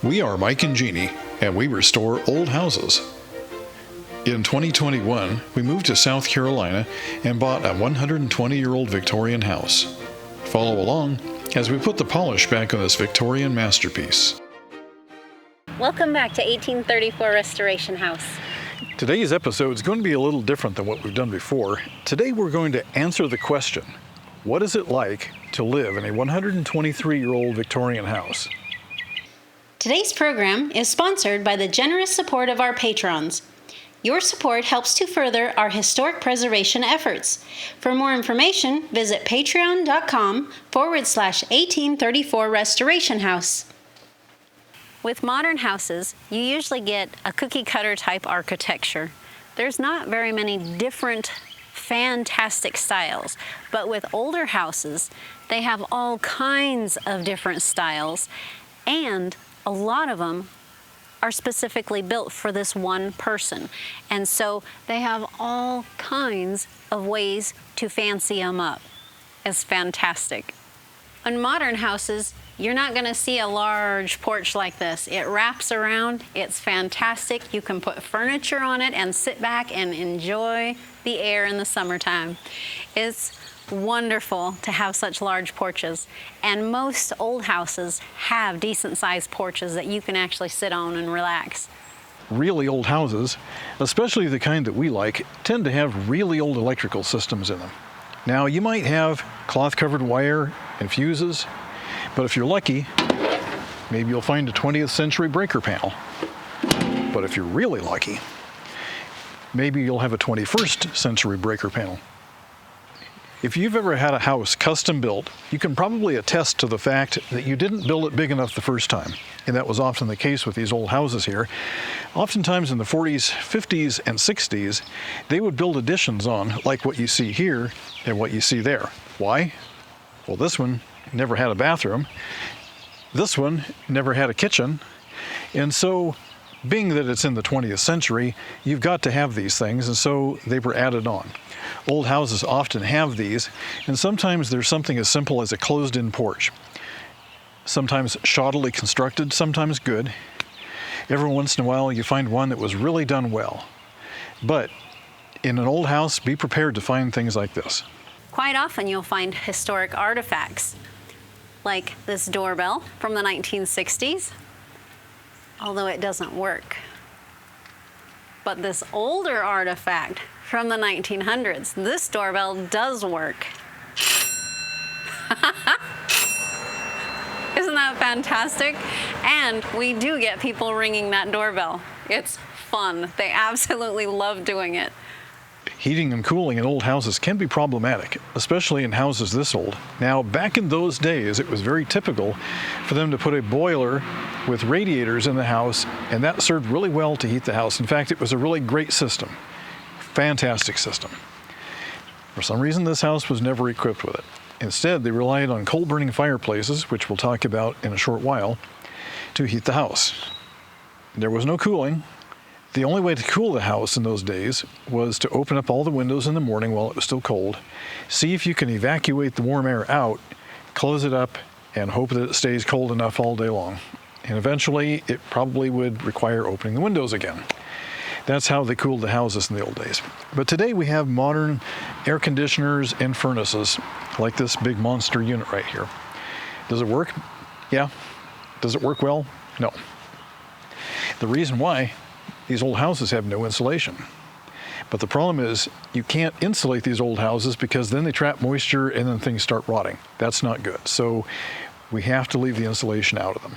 We are Mike and Jeannie, and we restore old houses. In 2021, we moved to South Carolina and bought a 120-year-old Victorian house. Follow along as we put the polish back on this Victorian masterpiece. Welcome back to 1834 Restoration House. Today's episode is going to be a little different than what we've done before. Today we're going to answer the question, what is it like to live in a 123-year-old Victorian house? Today's program is sponsored by the generous support of our patrons. Your support helps to further our historic preservation efforts. For more information, visit patreon.com/1834 Restoration House. With modern houses, you usually get a cookie cutter type architecture. There's not very many different fantastic styles, but with older houses, they have all kinds of different styles, and a lot of them are specifically built for this one person. And so they have all kinds of ways to fancy them up. It's fantastic. On modern houses, you're not going to see a large porch like this. It wraps around. It's fantastic. You can put furniture on it and sit back and enjoy the air in the summertime. It's wonderful to have such large porches, and most old houses have decent sized porches that you can actually sit on and relax. Really old houses, especially the kind that we like, tend to have really old electrical systems in them. Now, you might have cloth-covered wire and fuses, but if you're lucky, maybe you'll find a 20th century breaker panel. But if you're really lucky, maybe you'll have a 21st century breaker panel. If you've ever had a house custom built, you can probably attest to the fact that you didn't build it big enough the first time. And that was often the case with these old houses here. Oftentimes in the 40s, 50s, and 60s, they would build additions on, like what you see here and what you see there. Why? Well, this one never had a bathroom. This one never had a kitchen. And so, being that it's in the 20th century, you've got to have these things, and so they were added on. Old houses often have these, and sometimes there's something as simple as a closed-in porch. Sometimes shoddily constructed, sometimes good. Every once in a while you find one that was really done well. But in an old house, be prepared to find things like this. Quite often you'll find historic artifacts, like this doorbell from the 1960s, although it doesn't work. But this older artifact from the 1900s, this doorbell does work. Isn't that fantastic? And we do get people ringing that doorbell. It's fun. They absolutely love doing it. Heating and cooling in old houses can be problematic, especially in houses this old. Now, back in those days, it was very typical for them to put a boiler with radiators in the house, and that served really well to heat the house. In fact, it was a really great system. Fantastic system. For some reason, this house was never equipped with it. Instead, they relied on coal-burning fireplaces, which we'll talk about in a short while, to heat the house. There was no cooling. The only way to cool the house in those days was to open up all the windows in the morning while it was still cold, see if you can evacuate the warm air out, close it up, and hope that it stays cold enough all day long. And eventually, it probably would require opening the windows again. That's how they cooled the houses in the old days. But today we have modern air conditioners and furnaces, like this big monster unit right here. Does it work? Yeah. Does it work well? No. The reason why, these old houses have no insulation. But the problem is you can't insulate these old houses because then they trap moisture and then things start rotting. That's not good. So we have to leave the insulation out of them.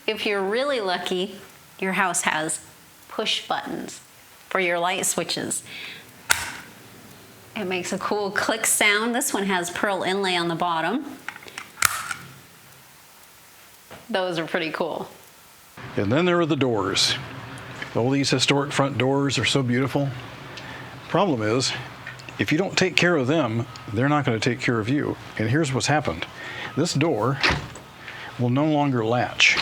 If you're really lucky, your house has push buttons for your light switches. It makes a cool click sound. This one has pearl inlay on the bottom. Those are pretty cool. And then there are the doors. All these historic front doors are so beautiful. Problem is, if you don't take care of them, they're not going to take care of you. And here's what's happened. This door will no longer latch.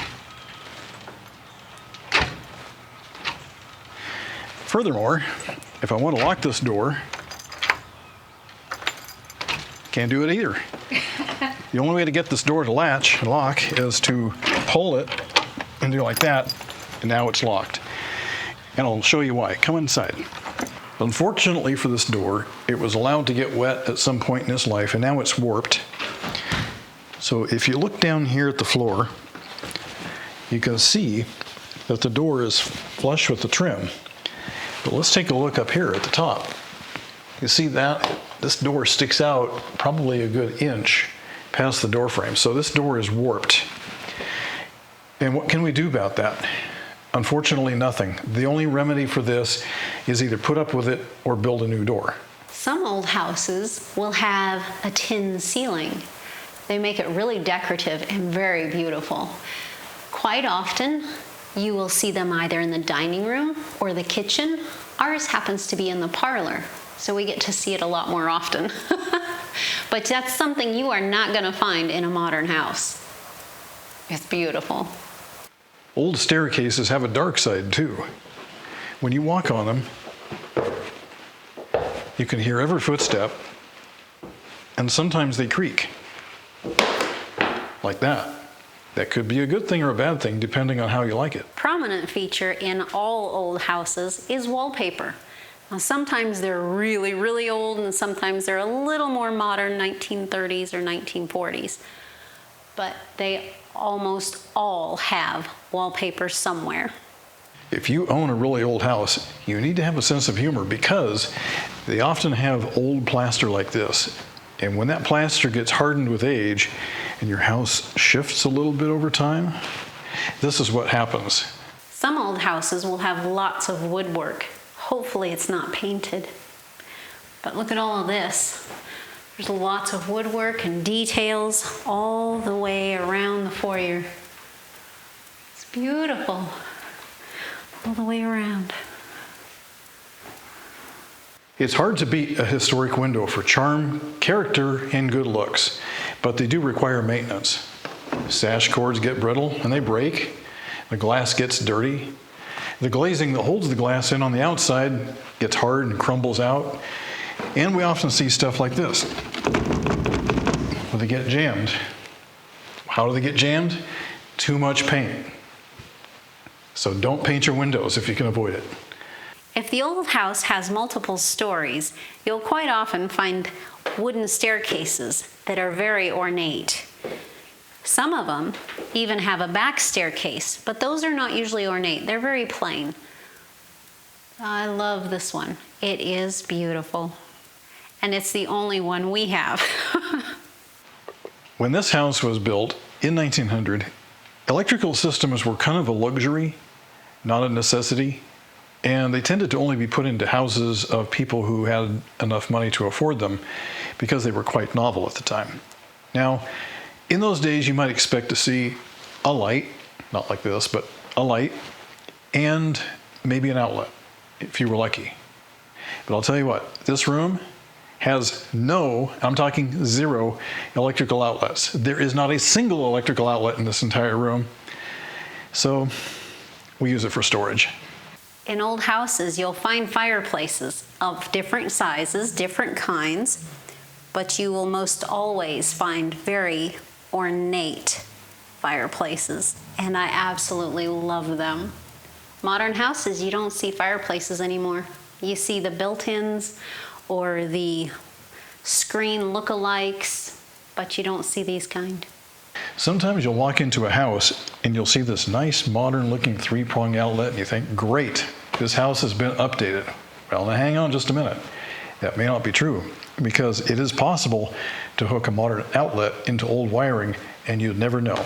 Furthermore, if I want to lock this door, can't do it either. The only way to get this door to latch and lock is to pull it and do like that, and now it's locked. And I'll show you why. Come inside. Unfortunately for this door, it was allowed to get wet at some point in its life, and now it's warped. So if you look down here at the floor, you can see that the door is flush with the trim. But let's take a look up here at the top. You see that this door sticks out probably a good inch past the door frame. So this door is warped. And what can we do about that? Unfortunately, nothing. The only remedy for this is either put up with it or build a new door. Some old houses will have a tin ceiling. They make it really decorative and very beautiful. Quite often, you will see them either in the dining room or the kitchen. Ours happens to be in the parlor, so we get to see it a lot more often. But that's something you are not going to find in a modern house. It's beautiful. Old staircases have a dark side too. When you walk on them, you can hear every footstep, and sometimes they creak. Like that. That could be a good thing or a bad thing, depending on how you like it. Prominent feature in all old houses is wallpaper. Now, sometimes they're really, really old, and sometimes they're a little more modern, 1930s or 1940s. But they almost all have wallpaper somewhere. If you own a really old house, you need to have a sense of humor because they often have old plaster like this. And when that plaster gets hardened with age and your house shifts a little bit over time, this is what happens. Some old houses will have lots of woodwork. Hopefully it's not painted. But look at all of this. There's lots of woodwork and details all the way around the foyer. It's beautiful. All the way around. It's hard to beat a historic window for charm, character, and good looks, but they do require maintenance. Sash cords get brittle and they break. The glass gets dirty. The glazing that holds the glass in on the outside gets hard and crumbles out. And we often see stuff like this, where they get jammed. How do they get jammed? Too much paint. So don't paint your windows if you can avoid it. If the old house has multiple stories, you'll quite often find wooden staircases that are very ornate. Some of them even have a back staircase, but those are not usually ornate. They're very plain. I love this one. It is beautiful. And it's the only one we have. When this house was built in 1900, electrical systems were kind of a luxury, not a necessity. And they tended to only be put into houses of people who had enough money to afford them because they were quite novel at the time. Now, in those days, you might expect to see a light, not like this, but a light, and maybe an outlet, if you were lucky. But I'll tell you what, this room has no, I'm talking 0, electrical outlets. There is not a single electrical outlet in this entire room. So we use it for storage. In old houses, you'll find fireplaces of different sizes, different kinds, but you will most always find very ornate fireplaces, and I absolutely love them. Modern houses, you don't see fireplaces anymore. You see the built-ins or the screen look-alikes, but you don't see these kind. Sometimes you'll walk into a house and you'll see this nice modern looking 3-prong outlet and you think, great, this house has been updated. Well, now hang on just a minute. That may not be true because it is possible to hook a modern outlet into old wiring and you'd never know.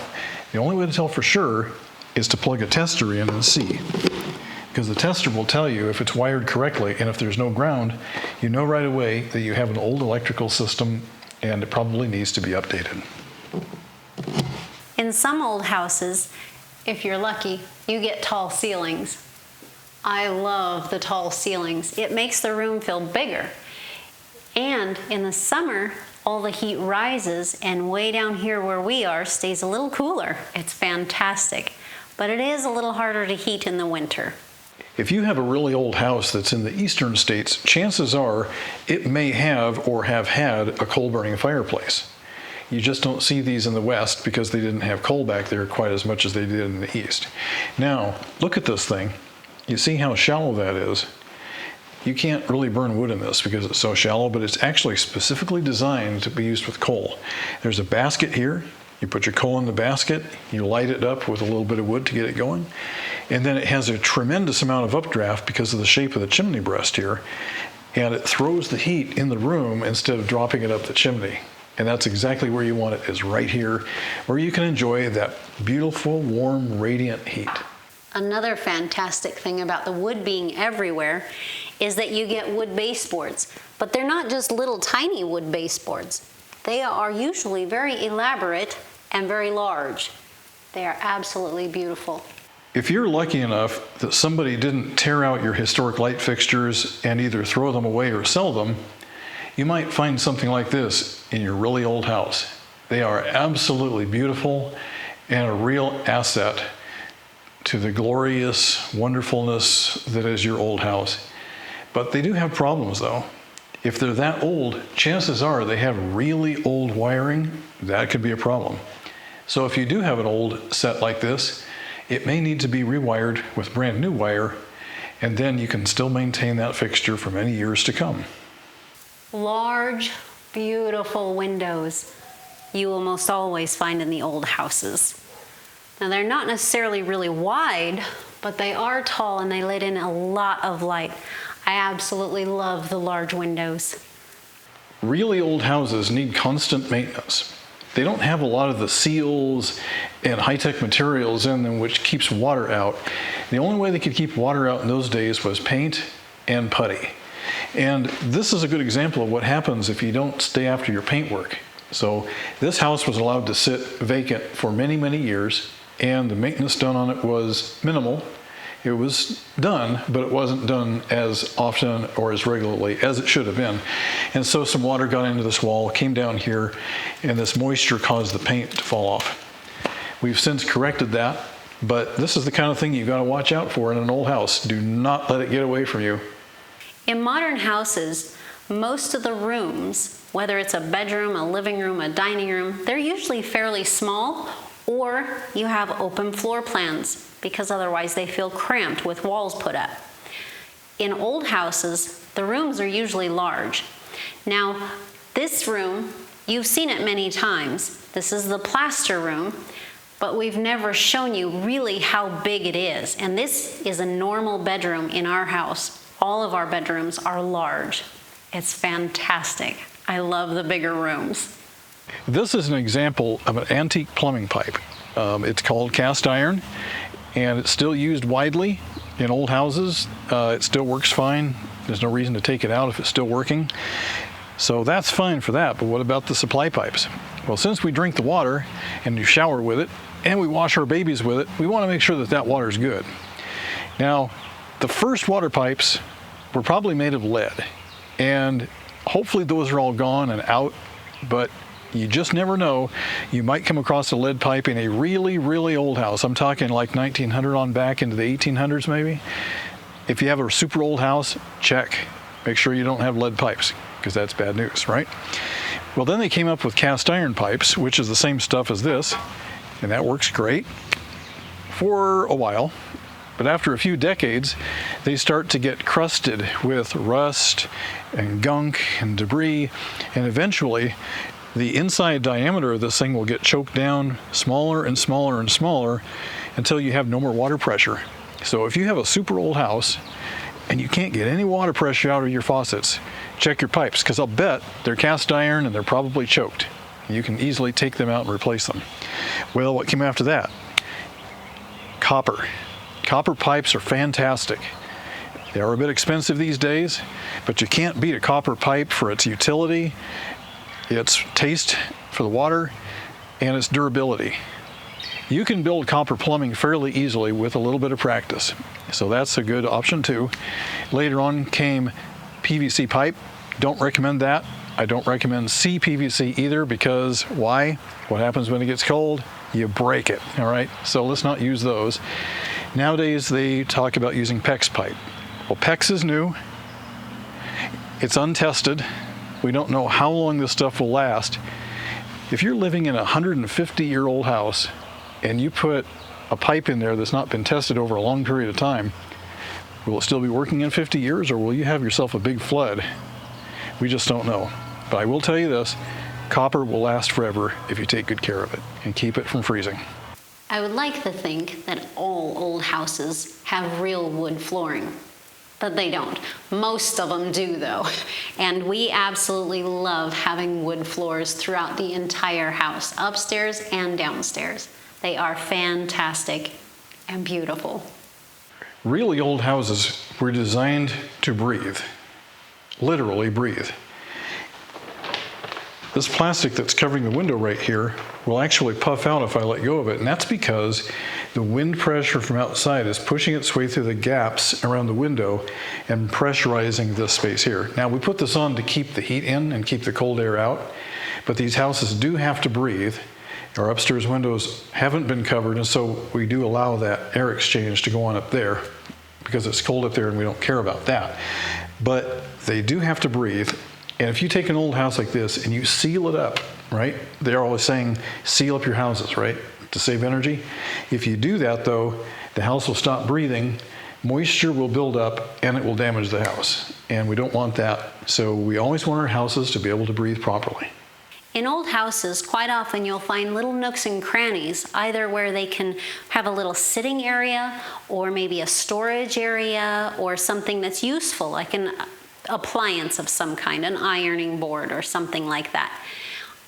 The only way to tell for sure is to plug a tester in and see. Because the tester will tell you if it's wired correctly, and if there's no ground, you know right away that you have an old electrical system and it probably needs to be updated. In some old houses, if you're lucky, you get tall ceilings. I love the tall ceilings. It makes the room feel bigger. And in the summer, all the heat rises, and way down here where we are stays a little cooler. It's fantastic. But it is a little harder to heat in the winter. If you have a really old house that's in the eastern states, chances are it may have or have had a coal-burning fireplace. You just don't see these in the West because they didn't have coal back there quite as much as they did in the East. Now, look at this thing. You see how shallow that is? You can't really burn wood in this because it's so shallow, but it's actually specifically designed to be used with coal. There's a basket here. You put your coal in the basket, you light it up with a little bit of wood to get it going, and then it has a tremendous amount of updraft because of the shape of the chimney breast here, and it throws the heat in the room instead of dropping it up the chimney. And that's exactly where you want it, is right here, where you can enjoy that beautiful, warm, radiant heat. Another fantastic thing about the wood being everywhere is that you get wood baseboards, but they're not just little tiny wood baseboards. They are usually very elaborate and very large. They are absolutely beautiful. If you're lucky enough that somebody didn't tear out your historic light fixtures and either throw them away or sell them, you might find something like this in your really old house. They are absolutely beautiful and a real asset to the glorious wonderfulness that is your old house. But they do have problems though. If they're that old, chances are they have really old wiring. That could be a problem. So if you do have an old set like this, it may need to be rewired with brand new wire, and then you can still maintain that fixture for many years to come. Large, beautiful windows you will most always find in the old houses. Now they're not necessarily really wide, but they are tall and they let in a lot of light. I absolutely love the large windows. Really old houses need constant maintenance. They don't have a lot of the seals and high-tech materials in them which keeps water out. The only way they could keep water out in those days was paint and putty. And this is a good example of what happens if you don't stay after your paintwork. So this house was allowed to sit vacant for many, many years, and the maintenance done on it was minimal. It was done, but it wasn't done as often or as regularly as it should have been. And so some water got into this wall, came down here, and this moisture caused the paint to fall off. We've since corrected that, but this is the kind of thing you've got to watch out for in an old house. Do not let it get away from you. In modern houses, most of the rooms, whether it's a bedroom, a living room, a dining room, they're usually fairly small, or you have open floor plans, because otherwise they feel cramped with walls put up. In old houses, the rooms are usually large. Now, this room, you've seen it many times. This is the Plaster room, but we've never shown you really how big it is. And this is a normal bedroom in our house. All of our bedrooms are large. It's fantastic. I love the bigger rooms. This is an example of an antique plumbing pipe. It's called cast iron, and it's still used widely in old houses. It still works fine. There's no reason to take it out if it's still working. So that's fine for that, but what about the supply pipes? Well, since we drink the water and you shower with it, and we wash our babies with it, we want to make sure that that water is good. Now, the first water pipes were probably made of lead, and hopefully those are all gone and out, but you just never know. You might come across a lead pipe in a really, really old house. I'm talking like 1900 on back into the 1800s maybe. If you have a super old house, check. Make sure you don't have lead pipes, because that's bad news, right? Well, then they came up with cast iron pipes, which is the same stuff as this, and that works great for a while. But after a few decades, they start to get crusted with rust and gunk and debris, and eventually the inside diameter of this thing will get choked down smaller and smaller and smaller until you have no more water pressure. So if you have a super old house and you can't get any water pressure out of your faucets, check your pipes, because I'll bet they're cast iron and they're probably choked. You can easily take them out and replace them. Well, what came after that? Copper. Copper pipes are fantastic. They are a bit expensive these days, but you can't beat a copper pipe for its utility, its taste for the water, and its durability. You can build copper plumbing fairly easily with a little bit of practice, so that's a good option too. Later on came PVC pipe. Don't recommend that. I don't recommend CPVC either, because why? What happens when it gets cold? You break it, all right? So let's not use those. Nowadays they talk about using PEX pipe. Well, PEX is new. It's untested. We don't know how long this stuff will last. If you're living in a 150-year-old house and you put a pipe in there that's not been tested over a long period of time, will it still be working in 50 years, or will you have yourself a big flood? We just don't know. But I will tell you this, copper will last forever if you take good care of it and keep it from freezing. I would like to think that all old houses have real wood flooring, but they don't. Most of them do, though. And we absolutely love having wood floors throughout the entire house, upstairs and downstairs. They are fantastic and beautiful. Really old houses were designed to breathe, literally breathe. This plastic that's covering the window right here will actually puff out if I let go of it, and that's because the wind pressure from outside is pushing its way through the gaps around the window and pressurizing this space here. Now, we put this on to keep the heat in and keep the cold air out, but these houses do have to breathe. Our upstairs windows haven't been covered, and so we do allow that air exchange to go on up there because it's cold up there and we don't care about that. But they do have to breathe. And if you take an old house like this and you seal it up, right? They're always saying, seal up your houses, right? To save energy. If you do that though, the house will stop breathing, moisture will build up, and it will damage the house. And we don't want that. So we always want our houses to be able to breathe properly. In old houses, quite often you'll find little nooks and crannies, either where they can have a little sitting area or maybe a storage area or something that's useful, like an appliance of some kind, an ironing board or something like that.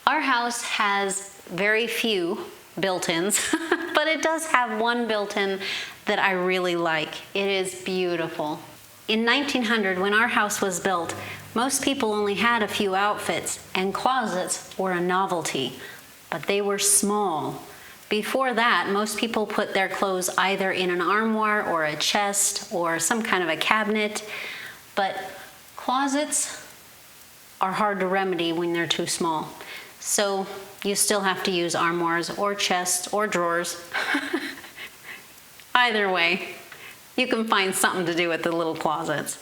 Our house has very few built-ins, but it does have one built-in that I really like. It is beautiful. In 1900, when our house was built, most people only had a few outfits, and closets were a novelty, but they were small. Before that, most people put their clothes either in an armoire or a chest or some kind of a cabinet, but closets are hard to remedy when they're too small. So you still have to use armoires or chests or drawers. Either way, you can find something to do with the little closets.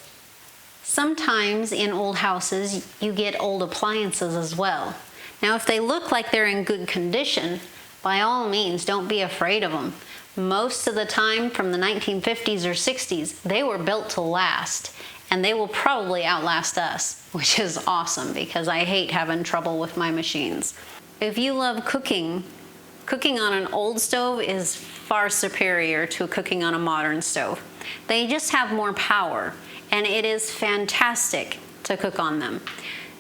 Sometimes in old houses, you get old appliances as well. Now, if they look like they're in good condition, by all means, don't be afraid of them. Most of the time, from the 1950s or 60s, they were built to last. And they will probably outlast us, which is awesome because I hate having trouble with my machines. If you love cooking, cooking on an old stove is far superior to cooking on a modern stove. They just have more power, and it is fantastic to cook on them.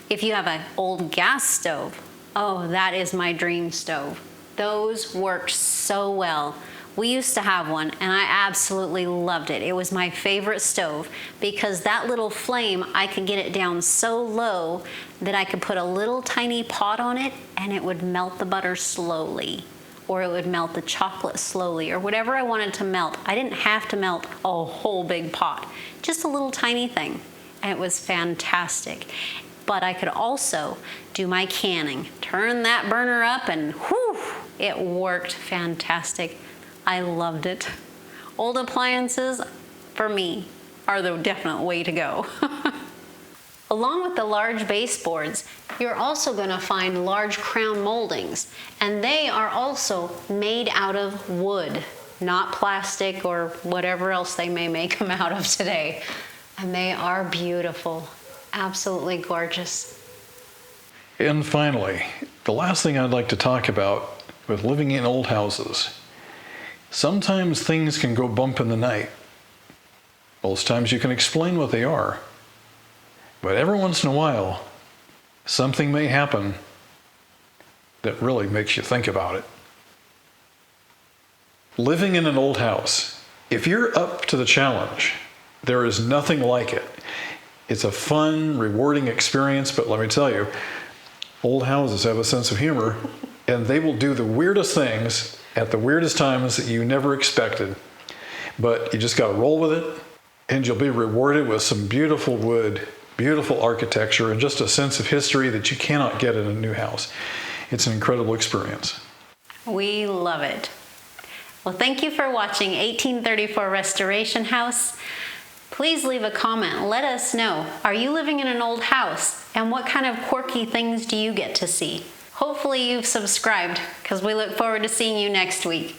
If you have an old gas stove, oh, that is my dream stove. Those worked so well. We used to have one, and I absolutely loved it. It was my favorite stove because that little flame, I could get it down so low that I could put a little tiny pot on it and it would melt the butter slowly, or it would melt the chocolate slowly, or whatever I wanted to melt. I didn't have to melt a whole big pot, just a little tiny thing, and it was fantastic. But I could also do my canning, turn that burner up, and whew, it worked fantastic. I loved it. Old appliances, for me, are the definite way to go. Along with the large baseboards, you're also going to find large crown moldings, and they are also made out of wood, not plastic or whatever else they may make them out of today. And they are beautiful, absolutely gorgeous. And finally, the last thing I'd like to talk about with living in old houses. Sometimes things can go bump in the night. Most times you can explain what they are. But every once in a while, something may happen that really makes you think about it. Living in an old house, if you're up to the challenge, there is nothing like it. It's a fun, rewarding experience, but let me tell you, old houses have a sense of humor, and they will do the weirdest things at the weirdest times that you never expected. But you just got to roll with it, and you'll be rewarded with some beautiful wood, beautiful architecture, and just a sense of history that you cannot get in a new house. It's an incredible experience. We love it. Well, thank you for watching 1834 Restoration House. Please leave a comment. Let us know, are you living in an old house? And what kind of quirky things do you get to see? Hopefully you've subscribed, because we look forward to seeing you next week.